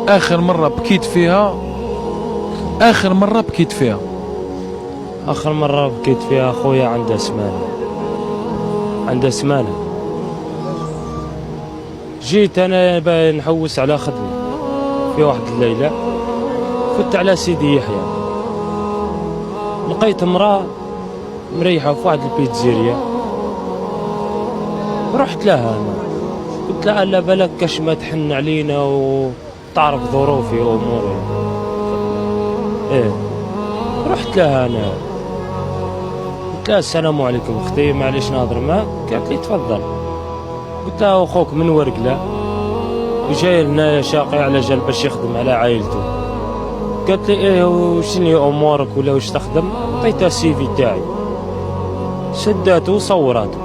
اخر مرة بكيت فيها، اخر مرة بكيت فيها. آخر مرة بكيت فيها خويا عنده سمانة، عنده سمانة. جيت أنا نحوس على خدمة في واحد الليلة، فت على سيدي يحيى، لقيت امرأة مريحة في واحد البيتزيريا. رحت لها أنا، قلت لها لا بالك كاش ما تحن علينا وتعرف ظروفي وأموري. إيه، رحت لها أنا قلت لها السلام عليكم اختي، معليش نهضر معاك. قالت لي تفضل. قلت لها اخوك من ورقله وجاي لنا شاقي على جال باش يخدم على عائلته. قالت لي ايه وشني امورك ولا واش تخدم؟ عطيتها السي في تاعي، شداته وصوراته.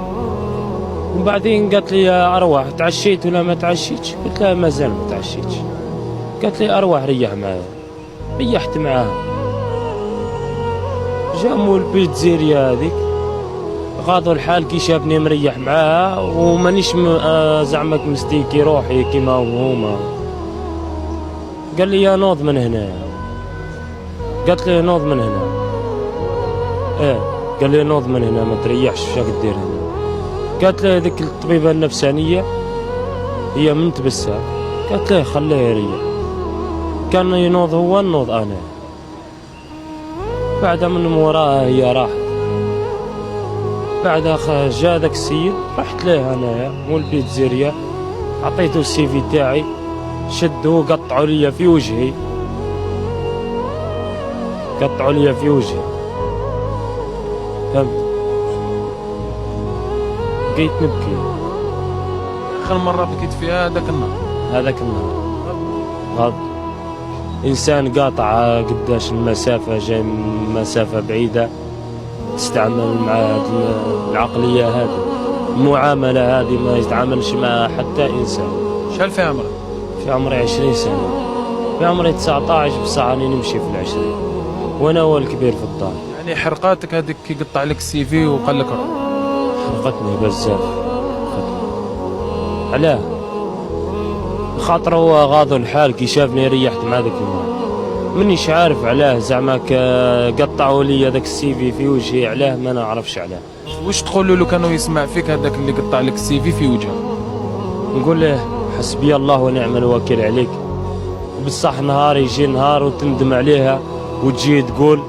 وبعدين قالت لي اروح تعشيت ولا ما تعشيتش؟ قلت لها مازال ما تعشيتش. قالت لي اروح ريح معايا. ريحت معاها، جامو البيتزيريا هذيك، غاضوا الحال كي شافني مريح معاها ومانيش زعما مستيكي روحي كيما هما. قال لي يا نوض من هنا. قالت لي نوض من هنا. ايه، قال لي نوض من هنا ما تريحش، واش راك دير هنا؟ قالت لي هذيك الطبيبه النفسانيه هي من تبسها. قالت لي خليه يريح، كان ينوض هو نوض انا. بعد من موراها هي راحت. بعدها جا داك السيد، رحت ليه انايا مول البيتزيريا، عطيته السي في تاعي، شدوه قطعوا لي في وجهي، قطعوا لي في وجهي، فهمت؟ بقيت نبكي. اخر مرة بكيت فيها هذاك النهار. هذاك النهار غلط. انسان قاطع قداش المسافة، جاي من مسافة بعيدة، تستعمل مع هذه العقلية، هذه المعاملة هذه ما يتعاملش مع حتى إنسان. شحال في عمرك؟ في عمري 20 سنة. في عمري 19 بصح راني نمشي في العشرين، وأنا هو الكبير في الدار. يعني حرقاتك هذيك كي قطع لك السي في وقال لك روح؟ حرقتني بزاف. علاه؟ خاطر هو غاضو الحال كي شافني ريحت مع ذاك المرة، مانيش عارف علاه، زعما قطعوا لي هذاك السي في في وجهي، علاه ما نعرفش علاه. واش تقول له كانوا يسمع فيك هذاك اللي قطع لك السي في في وجهك؟ نقول له حسبي الله ونعم الوكيل عليك، بصح نهار يجي نهار وتندم عليها وتجي تقول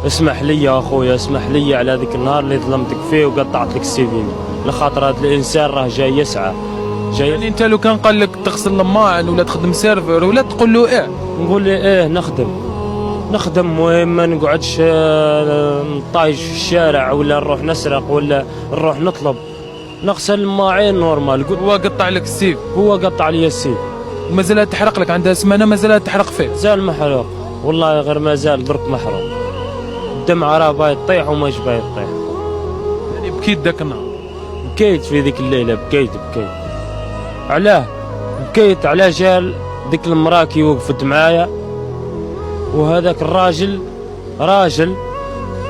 اسمح لي يا اخويا، اسمح لي على هذيك النهار اللي ظلمتك فيه وقطعت لك السي في، لخاطر هذا الانسان راه جاي يسعى. يعني انت لو كان قال لك تغسل لماعن ولا تخدم سيرفر ولا تقول له ايه؟ نقول له ايه نخدم مهم، ما نقعدش نطايش في الشارع ولا نروح نسرق ولا نروح نطلب، نغسل الماعين نورمال. هو قطع لك السيف؟ هو قطع لي السيف ومازال تحرق لك، عندها سمانه مازال تحرق فيه؟ زال محروق والله، غير مازال درك محروق، الدمعة راه باغي تطيح وماش باغي تطيح. يعني بكيت ذاك النهار؟ بكيت في ذيك الليلة، بكيت. علاه بكيت؟ على جال ديك المراه كي وقفت معايا وهذاك الراجل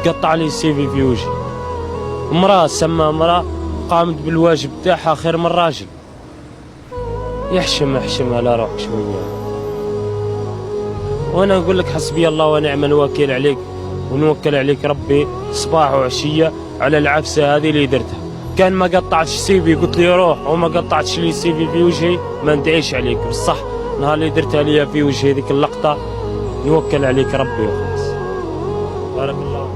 قطع لي السي في وجهي. مراه سما مراه قامت بالواجب تاعها خير من الراجل. احشم على روحك شويه. وانا نقول لك حسبي الله ونعم الوكيل عليك، ونوكل عليك ربي صباح وعشيه على العفسه هذه اللي درتها. كان ما قطعتش السي في قلت لي روح، وما قطعتش لي السي في وجهي ما ندعيش عليك، بصح نهار اللي درتها لي في وجهي ذيك اللقطه نوكل عليك ربي وخلاص. بارك الله.